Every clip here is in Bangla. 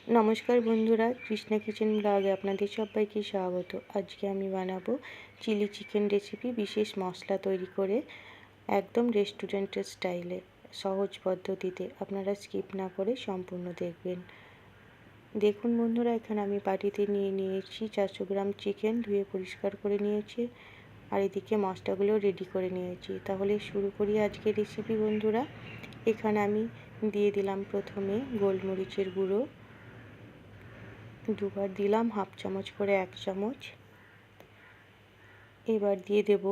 নমস্কার বন্ধুরা, কৃষ্ণা কিচেন ব্লগে আপনাদের সবাইকে স্বাগত। আজকে আমি বানাবো চিলি চিকেন রেসিপি বিশেষ মশলা তৈরি করে, একদম রেস্টুরেন্টের স্টাইলে সহজ পদ্ধতিতে। আপনারা স্কিপ না করে সম্পূর্ণ দেখবেন। দেখুন বন্ধুরা, এখানে আমি বাটিতে নিয়ে নিয়েছি 400 গ্রাম চিকেন, ধুয়ে পরিষ্কার করে নিয়েছি। আর এদিকে মশলাগুলো রেডি করে নিয়েছি। তাহলে শুরু করি আজকের রেসিপি বন্ধুরা। এখানে আমি দিয়ে দিলাম প্রথমে গোলমরিচের গুঁড়ো, দুবার দিলাম, হাফ চামচ করে 1 চামচ। এবার দিয়ে দেব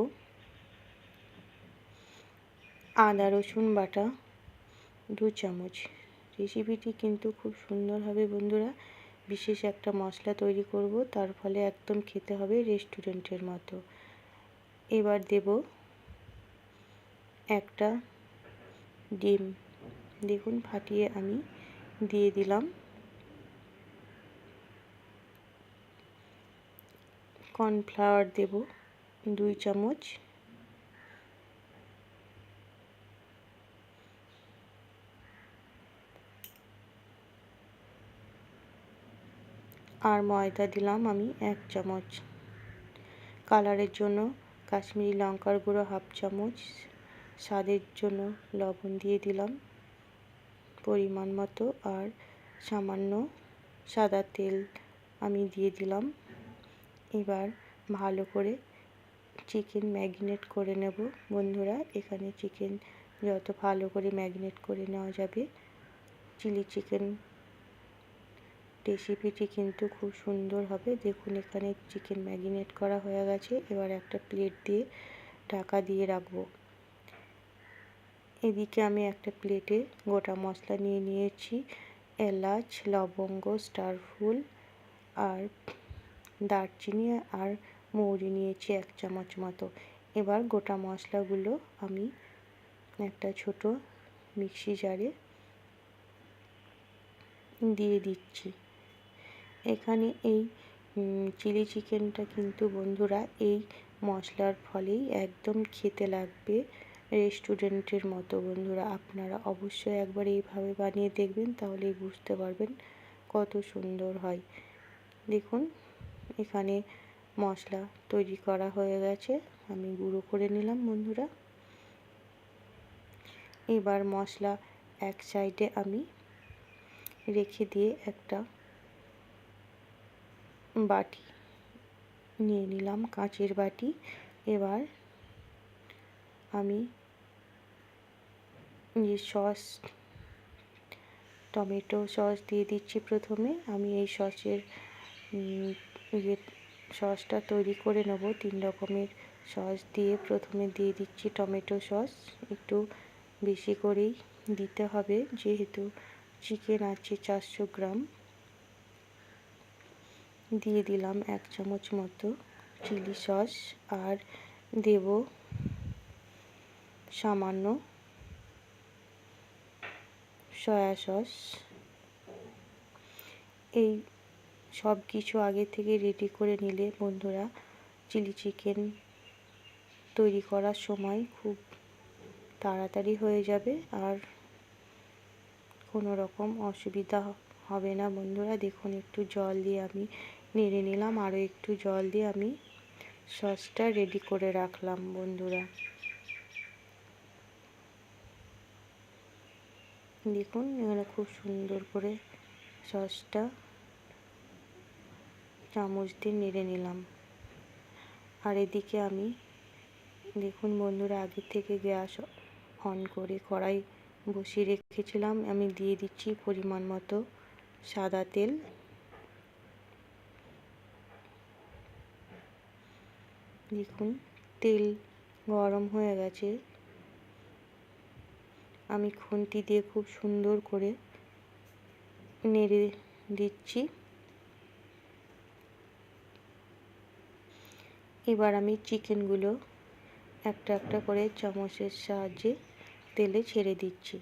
আদা রসুন বাটা 2 চামচ। রেসিপিটি কিন্তু খুব সুন্দর হবে বন্ধুরা। বিশেষ একটা মশলা তৈরি করব, তার ফলে একদম খেতে হবে রেস্টুরেন্টের মতো। এবার দেব একটা ডিম, দেখুন ফাটিয়ে আমি দিয়ে দিলাম। কর্নফ্লাওয়ার দেব 2 চামচ। আর ময়দা দিলাম আমি 1 চামচ। কালারের জন্য কাশ্মীরি লঙ্কার গুঁড়ো হাফ চামচ। স্বাদের জন্য লবণ দিয়ে দিলাম পরিমাণ মতো, আর সামান্য সাদা তেল আমি দিয়ে দিলাম। এবার ভালো করে চিকেন ম্যারিনেট করে নেব বন্ধুরা। এখানে চিকেন যত ভালো করে ম্যারিনেট করে নেওয়া যাবে, চিলি চিকেন রেসিপিটি কিন্তু খুব সুন্দর হবে। দেখুন এখানে চিকেন ম্যারিনেট করা হয়ে গেছে। এবার একটা প্লেট দিয়ে ঢাকা দিয়ে রাখবো। এদিকে আমি একটা প্লেটে গোটা মশলা নিয়ে নিয়েছি। এলাচ, লবঙ্গ, স্টারফুল আর দারচিনি আর মৌরি নিয়েছি 1 চামচ মতো। এবার গোটা মশলাগুলো আমি একটা ছোট মিক্সি জারে দিয়ে দিচ্ছি। এখানে এই চিলি চিকেনটা কিন্তু বন্ধুরা এই মশলার ফলেই একদম খেতে লাগবে রেস্টুরেন্টের মতো। বন্ধুরা আপনারা অবশ্যই একবার এইভাবে বানিয়ে দেখবেন, তাহলেই বুঝতে পারবেন কত সুন্দর হয়। দেখুন এখানে মশলা তৈরি করা হয়ে গেছে, আমি গুঁড়ো করে নিলাম বন্ধুরা। এবার মশলা এক সাইডে আমি রেখে দিয়ে একটা বাটি নিয়ে নিলাম, কাঁচের বাটি। এবার আমি যে সস, টমেটো সস দিয়ে দিচ্ছি প্রথমে। আমি এই সসের সসটা তৈরি করে নেব। 3 রকমের সস দিয়ে প্রথমে দিয়ে দিচ্ছি টমেটো সস। একটু বেশি করেই দিতে হবে, যেহেতু চিকেন আছে 400 গ্রাম। দিয়ে দিলাম 1 চামচ মতো চিলি সস, আর দেব সামান্য সয়া সস। এই সব কিছু আগে থেকে রেডি করে নিলে বন্ধুরা চিলি চিকেন তৈরি করার সময় খুব তাড়াতাড়ি হয়ে যাবে, আর কোনো রকম অসুবিধা হবে না বন্ধুরা। দেখুন একটু জল দিয়ে আমি নেড়ে নিলাম, আরও একটু জল দিয়ে আমি সসটা রেডি করে রাখলাম বন্ধুরা। দেখুন এখানে খুব সুন্দর করে সসটা চামচ দিয়ে নেড়ে নিলাম। আর এদিকে আমি দেখুন বন্ধুরা আগে থেকে গ্যাস অন করে কড়াই বসিয়ে রেখেছিলাম। আমি দিয়ে দিচ্ছি পরিমাণ মতো সাদা তেল। দেখুন তেল গরম হয়ে গেছে। আমি খুন্তি দিয়ে খুব সুন্দর করে নেড়ে দিচ্ছি। এবার আমি চিকেনগুলো একটা একটা করে চামচের সাহায্যে তেলে ছেড়ে দিচ্ছি।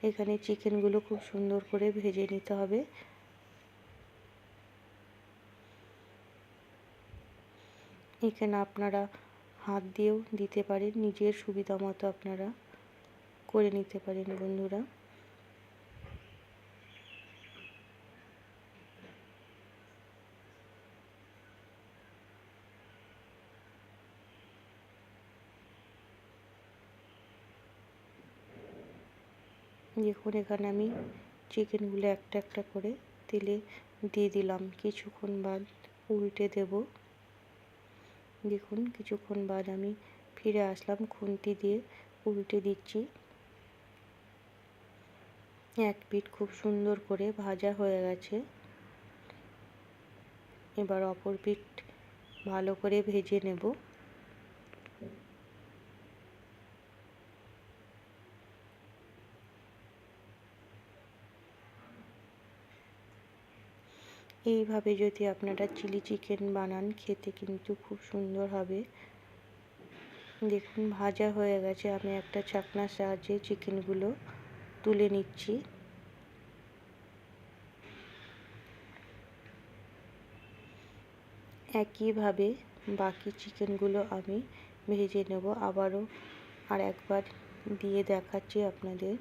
এখানে চিকেনগুলো খুব সুন্দর করে ভেজে নিতে হবে। এখানে আপনারা হাত দিয়েও দিতে পারেন, নিজের সুবিধা মতো আপনারা করে নিতে পারেন বন্ধুরা। দেখুন এখানে আমি চিকেনগুলো একটা একটা করে তেলে দিয়ে দিলাম। কিছুক্ষণ বাদ উল্টে দেব। দেখুন কিছুক্ষণ বাদ আমি ফিরে আসলাম, খুন্তি দিয়ে উল্টে দিচ্ছি। এক পিঠ খুব সুন্দর করে ভাজা হয়ে গেছে। এবার অপর পিঠ ভালো করে ভেজে নেব। এইভাবে যদি আপনারা চিলি চিকেন বানান, খেতে কিন্তু খুব সুন্দর হবে। দেখুন ভাজা হয়ে গেছে, আমি একটা ছাকনার সাহায্যে চিকেনগুলো তুলে নিচ্ছি। একইভাবে বাকি চিকেনগুলো আমি ভেজে নেব। আবারও আর একবার দিয়ে দেখাচ্ছি আপনাদের।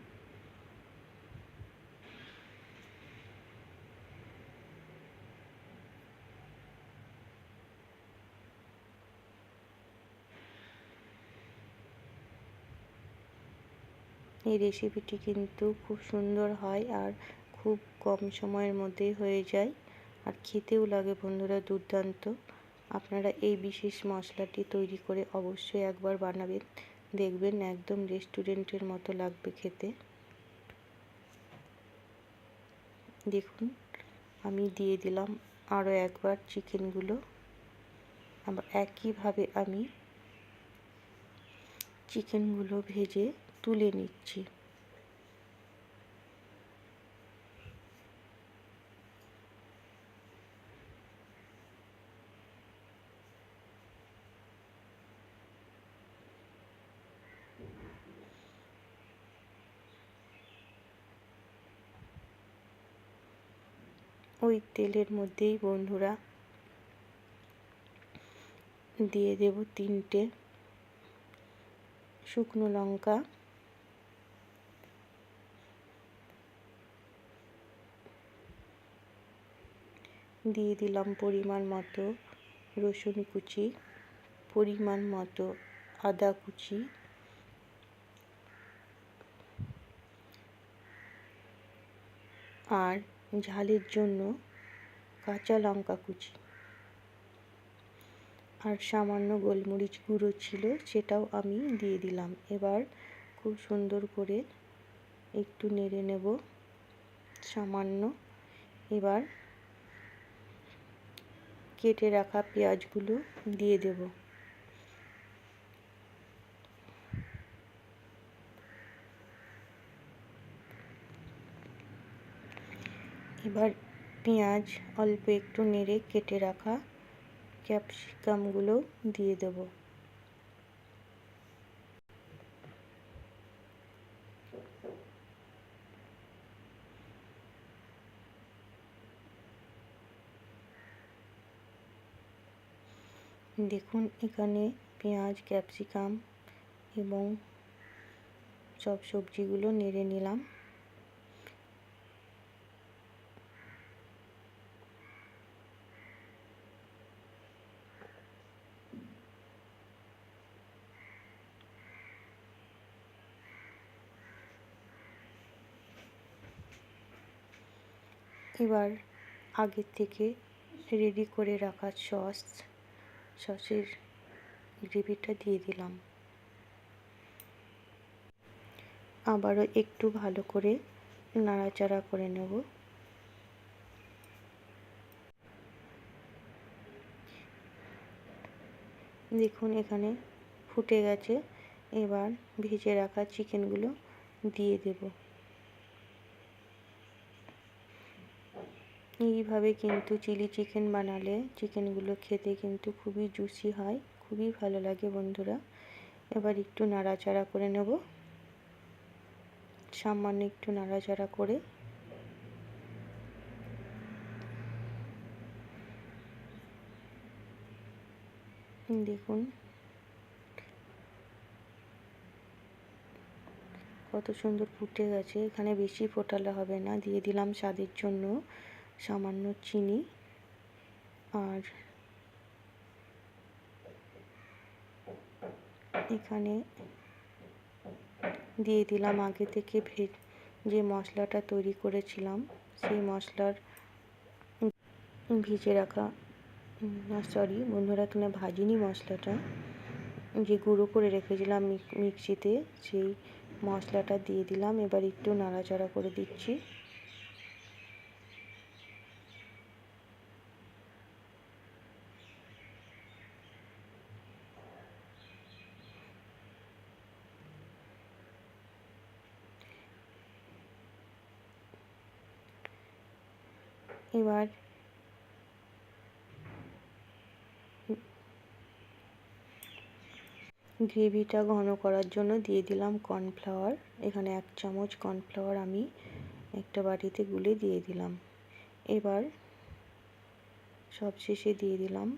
এই রেসিপিটি কিন্তু খুব সুন্দর হয় আর খুব কম সময়ের মধ্যেই হয়ে যায়, আর খেতেও লাগে বন্ধুরা দুর্দান্ত। আপনারা এই বিশেষ মশলাটি তৈরি করে অবশ্যই একবার বানাবেন, দেখবেন একদম রেস্টুরেন্টের মতো লাগবে খেতে। দেখুন আমি দিয়ে দিলাম আরও একবার চিকেনগুলো। আবার একইভাবে আমি চিকেনগুলো ভেজে তুলে নিচ্ছি। ওই তেলের মধ্যেই বন্ধুরা দিয়ে দেব 3টে শুকনো লঙ্কা, দিয়ে দিলাম পরিমাণ মতো রসুন কুচি, পরিমাণ মতো আদা কুচি, আর ঝালের জন্য কাঁচা লঙ্কা কুচি, আর সামান্য গোলমরিচ গুঁড়ো ছিল সেটাও আমি দিয়ে দিলাম। এবার খুব সুন্দর করে একটু নেড়ে নেব সামান্য। এবার কেটে রাখা পেঁয়াজগুলো দিয়ে দেব। এবার পেঁয়াজ অল্প একটু নেড়ে কেটে রাখা ক্যাপসিকামগুলো দিয়ে দেব। দেখুন এখানে পেঁয়াজ, ক্যাপসিকাম এবং সব সবজিগুলো নেড়ে নিলাম। এবার আগে থেকে রেডি করে রাখা সসের গ্রেভিটা দিয়ে দিলাম। আবারও একটু ভালো করে নাড়াচাড়া করে নেব। দেখুন এখানে ফুটে গেছে। এবার ভেজে রাখা চিকেনগুলো দিয়ে দেব। এইভাবে কিন্তু চিলি চিকেন বানালে চিকেনগুলো খেতে কিন্তু খুবই জুসি হয়, খুবই ভালো লাগে বন্ধুরা। এবার একটু নাড়াচাড়া করে নেব, সামান্য একটু নাড়াচাড়া করে দেখুন কত সুন্দর ফুটে গেছে। এখানে বেশি ফোটালে হবে না। দিয়ে দিলাম স্বাদের জন্য সামান্য চিনি, আর এখানে দিয়ে দিলাম আগে থেকে যে মশলাটা তৈরি করেছিলাম সেই মশলার ভিজে রাখা সরি বন্ধুরা, এখানে ভাজিনি মশলাটা, যে গুঁড়ো করে রেখেছিলাম মিক্সিতে, সেই মশলাটা দিয়ে দিলাম। এবার একটু নাড়াচাড়া করে দিচ্ছি। এবার গ্রেভিটা ঘন করার জন্য দিয়ে দিলাম কর্নফ্লাওয়ার। এখানে 1 চামচ কর্নফ্লাওয়ার আমি একটা বাটিতে গুলে দিয়ে দিলাম। এবার সবশেষে দিয়ে দিলাম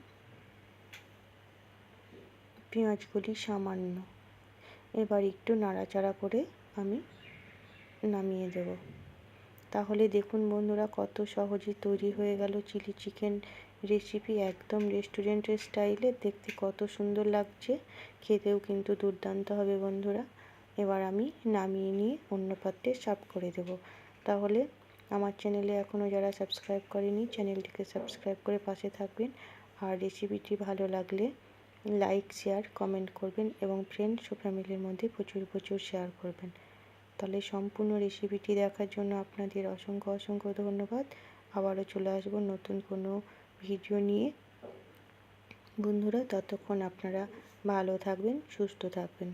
পেঁয়াজ কলি সামান্য। এবার একটু নাড়াচাড়া করে আমি নামিয়ে দেব। তাহলে দেখুন বন্ধুরা, কত সহজে তৈরি হয়ে গেল চিলি চিকেন রেসিপি, একদম রেস্টুরেন্টের স্টাইলে। দেখতে কত সুন্দর লাগছে, খেতেও কিন্তু দুর্দান্ত হবে বন্ধুরা। এবার আমি নামিয়ে নিয়ে অন্য পাত্রে সার্ভ করে দেব। তাহলে আমার চ্যানেলে এখনও যারা সাবস্ক্রাইব করেনি, চ্যানেলটিকে সাবস্ক্রাইব করে পাশে থাকবেন। আর রেসিপিটি ভালো লাগলে লাইক, শেয়ার, কমেন্ট করবেন এবং ফ্রেন্ডস ও ফ্যামিলির মধ্যে প্রচুর প্রচুর শেয়ার করবেন। তাহলে সম্পূর্ণ রেসিপিটি দেখার জন্য আপনাদের অসংখ্য অসংখ্য ধন্যবাদ। আবারও চলে আসবো নতুন কোনো ভিডিও নিয়ে বন্ধুরা। ততক্ষণ আপনারা ভালো থাকবেন, সুস্থ থাকবেন।